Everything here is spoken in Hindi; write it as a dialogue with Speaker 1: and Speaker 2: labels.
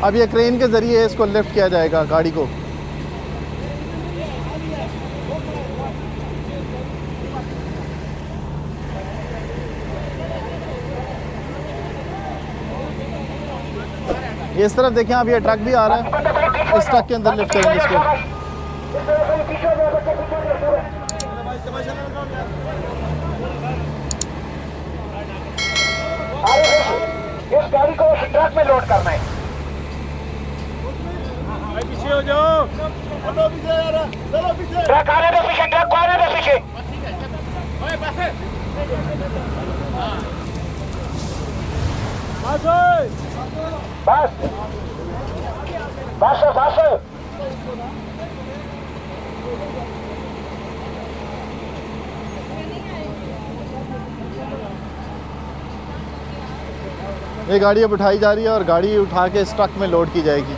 Speaker 1: अब ये क्रेन के ज़रिए इसको लिफ्ट किया जाएगा गाड़ी को। इस तरफ देखें, अब ये ट्रक भी आ रहा है, इस ट्रक के अंदर लिफ्ट करेंगे इसको।
Speaker 2: इस गाड़ी को ट्रक में लोड करना है।
Speaker 3: पीछे हो जाओ,
Speaker 2: ट्रक आने दो पीछे, ट्रक को आने दो पीछे। बस बस बस।
Speaker 1: ये गाड़ी अब उठाई जा रही है और गाड़ी उठा के इस ट्रक में लोड की जाएगी।